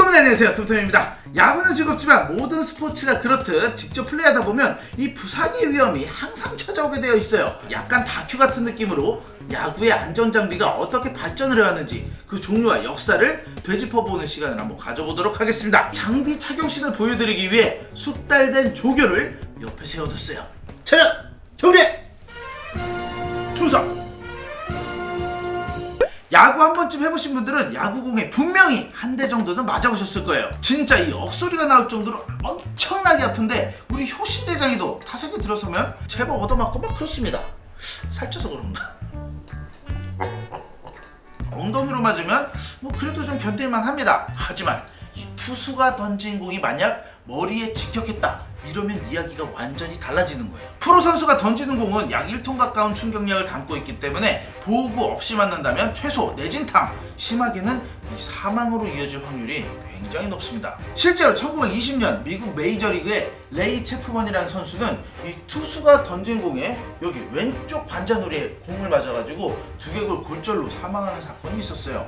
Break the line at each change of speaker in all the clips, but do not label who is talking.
여러분 안녕하세요, 톰톰입니다. 야구는 즐겁지만 모든 스포츠가 그렇듯 직접 플레이하다 보면 이 부상의 위험이 항상 찾아오게 되어 있어요. 약간 다큐 같은 느낌으로 야구의 안전장비가 어떻게 발전을 해왔는지 그 종류와 역사를 되짚어보는 시간을 한번 가져보도록 하겠습니다. 장비 착용신을 보여드리기 위해 숙달된 조교를 옆에 세워뒀어요. 차렷! 경례! 충성! 야구 한 번쯤 해보신 분들은 야구공에 분명히 한 대 정도는 맞아보셨을 거예요. 진짜 이 억소리가 나올 정도로 엄청나게 아픈데 우리 효신대장이도 타석에 들어서면 제법 얻어맞고 막 그렇습니다. 살쪄서 그런가? 엉덩이로 맞으면 뭐 그래도 좀 견딜만 합니다. 하지만 이 투수가 던진 공이 만약 머리에 직격했다 이러면 이야기가 완전히 달라지는 거예요. 프로 선수가 던지는 공은 약 1톤 가까운 충격량을 담고 있기 때문에 보호구 없이 맞는다면 최소 내진탕, 심하게는 이 사망으로 이어질 확률이 굉장히 높습니다. 실제로 1920년 미국 메이저리그의 레이 체프먼이라는 선수는 이 투수가 던진 공에 여기 왼쪽 관자놀이에 공을 맞아가지고 두개골 골절로 사망하는 사건이 있었어요.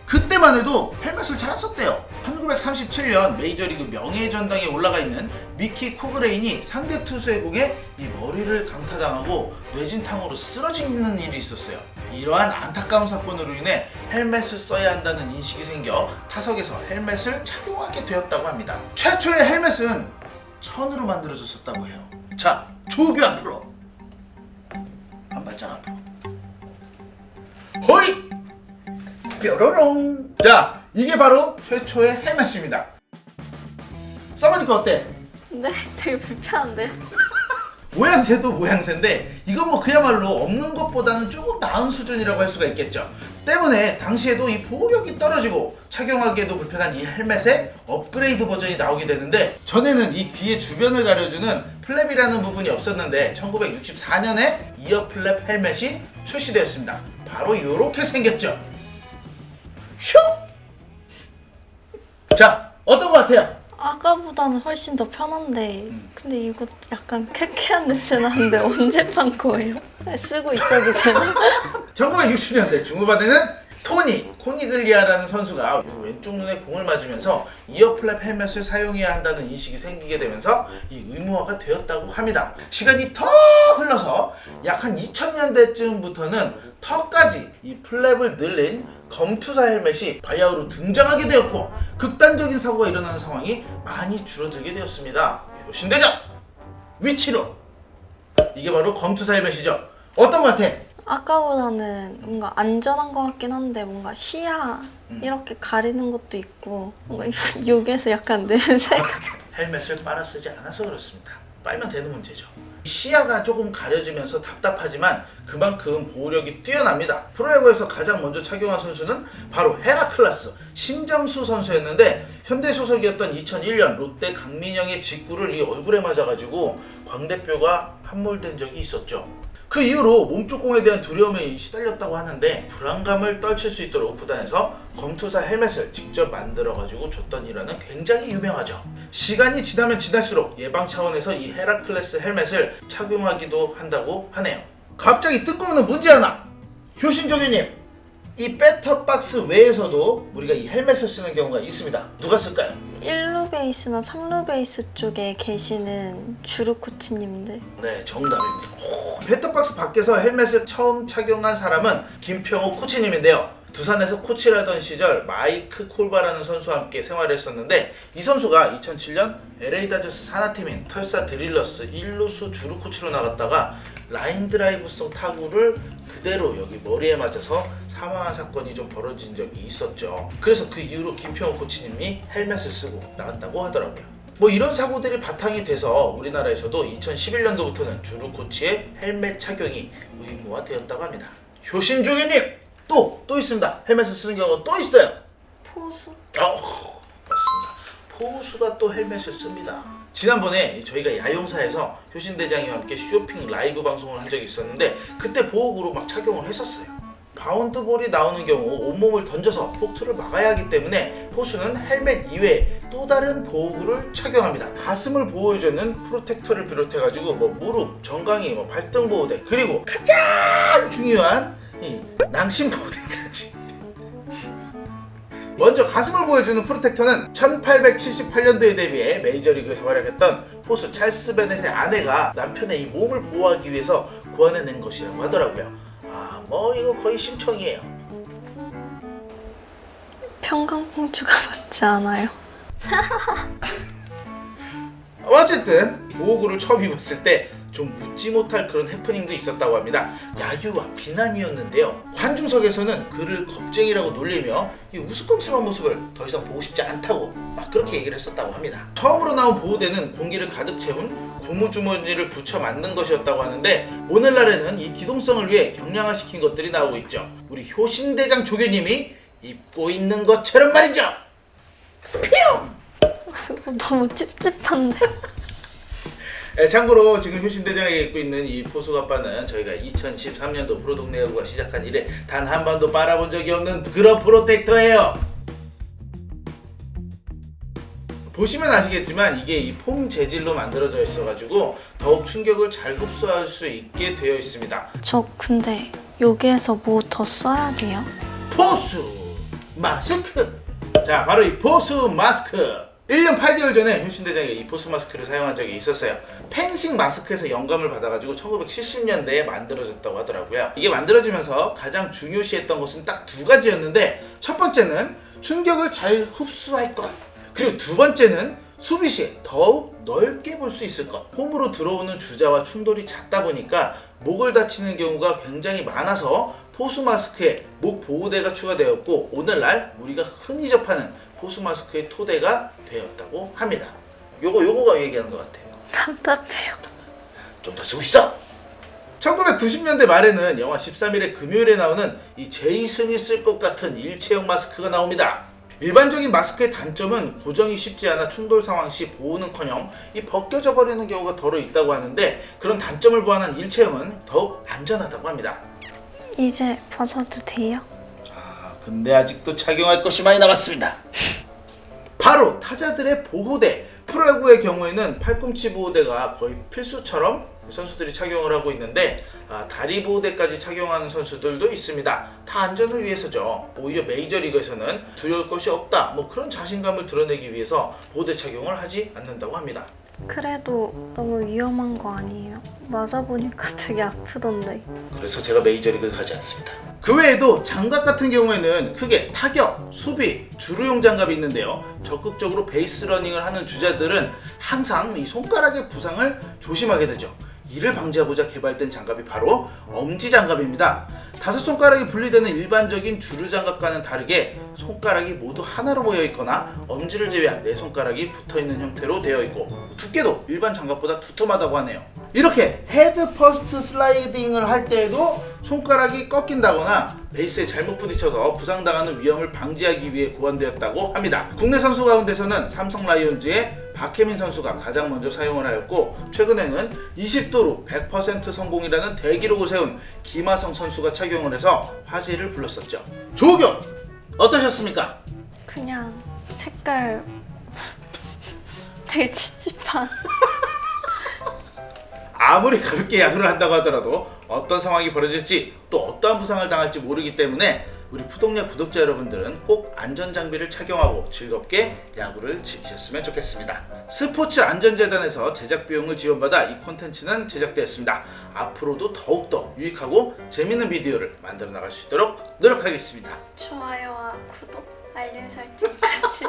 그때만 해도 헬멧을 잘 안 썼대요. 1937년 메이저리그 명예의 전당에 올라가 있는 미키 코그레인이 상대 투수의 공에 이 머리를 강타당하고 뇌진탕으로 쓰러지는 일이 있었어요. 이러한 안타까운 사건으로 인해 헬멧을 써야 한다는 인식이 생겨 타석에서 헬멧을 착용하게 되었다고 합니다. 최초의 헬멧은 천으로 만들어졌었다고 해요. 자, 조교 앞으로 한 발짝 앞으로 허이! 뾰로롱. 자, 이게 바로 최초의 헬멧입니다. 써보니까 어때?
네, 되게 불편한데.
모양새도 모양새인데 이건 뭐 그야말로 없는 것보다는 조금 나은 수준이라고 할 수가 있겠죠. 때문에 당시에도 이 보호력이 떨어지고 착용하기에도 불편한 이 헬멧의 업그레이드 버전이 나오게 되는데, 전에는 이 귀의 주변을 가려주는 플랩이라는 부분이 없었는데 1964년에 이어 플랩 헬멧이 출시되었습니다. 바로 이렇게 생겼죠. 슉! 자, 어떤 것 같아요?
아까보다는 훨씬 더 편한데 근데 이거 약간 쾌쾌한 냄새 나는데 언제 판 거예요? 쓰고 있어도 되나?
1960년대 중후반에는 토니 코니글리아라는 선수가 왼쪽 눈에 공을 맞으면서 이어플랩 헬멧을 사용해야 한다는 인식이 생기게 되면서 이 의무화가 되었다고 합니다. 시간이 더 흘러서 약 한 2000년대쯤부터는 턱까지 이 플랩을 늘린 검투사 헬멧이 바야흐로 등장하게 되었고 극단적인 사고가 일어나는 상황이 많이 줄어들게 되었습니다. 효신대장 위치로! 이게 바로 검투사 헬멧이죠. 어떤 것 같아?
아까보다는 뭔가 안전한 것 같긴 한데 뭔가 시야 이렇게 가리는 것도 있고 뭔가 여기에서 약간 냄새가
헬멧을 빨아 쓰지 않아서 그렇습니다. 빨면 되는 문제죠. 시야가 조금 가려지면서 답답하지만 그만큼 보호력이 뛰어납니다. 프로야구에서 가장 먼저 착용한 선수는 바로 헤라클라스 심정수 선수였는데 현대 소속이었던 2001년 롯데 강민영의 직구를 이 얼굴에 맞아가지고 광대뼈가 함몰된 적이 있었죠. 그 이후로 몸쪽 공에 대한 두려움에 시달렸다고 하는데 불안감을 떨칠 수 있도록 구단에서 검투사 헬멧을 직접 만들어가지고 줬던 일화는 굉장히 유명하죠. 시간이 지나면 지날수록 예방 차원에서 이 헤라클레스 헬멧을 착용하기도 한다고 하네요. 갑자기 뜬금없는 문제 하나! 효신조교님, 이 배터박스 외에서도 우리가 이 헬멧을 쓰는 경우가 있습니다. 누가 쓸까요?
1루 베이스나 3루 베이스 쪽에 계시는 주루 코치님들.
네, 정답입니다. 배터박스 밖에서 헬멧을 처음 착용한 사람은 김평호 코치님인데요. 두산에서 코치를 하던 시절 마이크 콜바라는 선수와 함께 생활했었는데 이 선수가 2007년 LA 다저스 산하팀인 털사 드릴러스 1루수 주루 코치로 나갔다가 라인 드라이브성 타구를 그대로 여기 머리에 맞아서 사망한 사건이 좀 벌어진 적이 있었죠. 그래서 그 이후로 김평호 코치님이 헬멧을 쓰고 나갔다고 하더라고요. 뭐 이런 사고들이 바탕이 돼서 우리나라에서도 2011년도부터는 주루 코치의 헬멧 착용이 의무화되었다고 합니다. 효신조교님! 또 있습니다. 헬멧을 쓰는 경우가 또 있어요.
포수?
맞습니다. 포수가 또 헬멧을 씁니다. 지난번에 저희가 야용사에서 효신대장이와 함께 쇼핑 라이브 방송을 한 적이 있었는데 그때 보호구로 막 착용을 했었어요. 바운드볼이 나오는 경우 온몸을 던져서 폭투를 막아야 하기 때문에 포수는 헬멧 이외에 또 다른 보호구를 착용합니다. 가슴을 보호해주는 프로텍터를 비롯해가지고 뭐 무릎, 정강이, 뭐 발등 보호대, 그리고 가장 중요한 이 낭심 보호대까지 먼저 가슴을 보여주는 프로텍터는 1878년도에 대비해 메이저리그에서 활약했던 포수 찰스 베넷의 아내가 남편의 이 몸을 보호하기 위해서 고안해낸 것이라고 하더라고요. 이거 거의 심청이에요.
평강공주가 맞지 않아요?
어쨌든 보호구를 처음 입었을 때 좀 웃지 못할 그런 해프닝도 있었다고 합니다. 야유와 비난이었는데요. 관중석에서는 그를 겁쟁이라고 놀리며 이 우스꽝스러운 모습을 더 이상 보고 싶지 않다고 막 그렇게 얘기를 했었다고 합니다. 처음으로 나온 보호대는 공기를 가득 채운 고무주머니를 붙여 만든 것이었다고 하는데 오늘날에는 이 기동성을 위해 경량화시킨 것들이 나오고 있죠. 우리 효신대장 조교님이 입고 있는 것처럼 말이죠. 뿅!
너무 찝찝한데.
참고로 지금 효신대장에게 입고 있는 이 포수갑바는 저희가 2013년도 프로동네 야구가 시작한 이래 단 한 번도 빨아본 적이 없는 그런 프로텍터예요. 보시면 아시겠지만 이게 이 폼 재질로 만들어져 있어가지고 더욱 충격을 잘 흡수할 수 있게 되어 있습니다.
저 근데 여기에서 뭐 더 써야 돼요?
포수 마스크! 자, 바로 이 포수 마스크! 1년 8개월 전에 효신대장이 이 포수 마스크를 사용한 적이 있었어요. 펜싱 마스크에서 영감을 받아가지고 1970년대에 만들어졌다고 하더라고요. 이게 만들어지면서 가장 중요시했던 것은 딱 두 가지였는데, 첫 번째는 충격을 잘 흡수할 것, 그리고 두 번째는 수비 시에 더욱 넓게 볼 수 있을 것. 홈으로 들어오는 주자와 충돌이 잦다 보니까 목을 다치는 경우가 굉장히 많아서 포수 마스크에 목 보호대가 추가되었고, 오늘날 우리가 흔히 접하는 포수 마스크의 토대가 되었다고 합니다. 요거가 얘기하는 것 같아요.
답답해요.
좀 더 쓰고 있어! 1990년대 말에는 영화 13일의 금요일에 나오는 이 제이슨이 쓸 것 같은 일체형 마스크가 나옵니다. 일반적인 마스크의 단점은 고정이 쉽지 않아 충돌 상황 시 보호는커녕 이 벗겨져 버리는 경우가 덜어 있다고 하는데, 그런 단점을 보완한 일체형은 더욱 안전하다고 합니다.
이제 벗어도 돼요?
근데 아직도 착용할 것이 많이 남았습니다. 바로 타자들의 보호대. 프로야구의 경우에는 팔꿈치 보호대가 거의 필수처럼 선수들이 착용을 하고 있는데, 다리 보호대까지 착용하는 선수들도 있습니다. 다 안전을 위해서죠. 오히려 메이저리그에서는 두려울 것이 없다, 그런 자신감을 드러내기 위해서 보호대 착용을 하지 않는다고 합니다.
그래도 너무 위험한 거 아니에요? 맞아보니까 되게 아프던데.
그래서 제가 메이저리그를 가지 않습니다. 그 외에도 장갑 같은 경우에는 크게 타격, 수비, 주루용 장갑이 있는데요. 적극적으로 베이스 러닝을 하는 주자들은 항상 이 손가락의 부상을 조심하게 되죠. 이를 방지하고자 개발된 장갑이 바로 엄지장갑입니다. 5손가락이 분리되는 일반적인 주루장갑과는 다르게 손가락이 모두 하나로 모여 있거나 엄지를 제외한 4손가락이 붙어있는 형태로 되어 있고, 두께도 일반 장갑보다 두툼하다고 하네요. 이렇게 헤드 퍼스트 슬라이딩을 할 때에도 손가락이 꺾인다거나 베이스에 잘못 부딪혀서 부상당하는 위험을 방지하기 위해 고안되었다고 합니다. 국내 선수 가운데서는 삼성 라이온즈의 박혜민 선수가 가장 먼저 사용을 하였고, 최근에는 20도로 100% 성공이라는 대기록을 세운 김하성 선수가 착용을 해서 화제를 불렀었죠. 조경! 어떠셨습니까?
그냥 색깔 되게 찝찝한.
아무리 가볍게 야구를 한다고 하더라도 어떤 상황이 벌어질지, 또 어떠한 부상을 당할지 모르기 때문에 우리 푸동야 구독자 여러분들은 꼭 안전장비를 착용하고 즐겁게 야구를 즐기셨으면 좋겠습니다. 스포츠 안전재단에서 제작 비용을 지원받아 이 콘텐츠는 제작되었습니다. 앞으로도 더욱더 유익하고 재밌는 비디오를 만들어 나갈 수 있도록 노력하겠습니다.
좋아요와 구독, 알림 설정까지.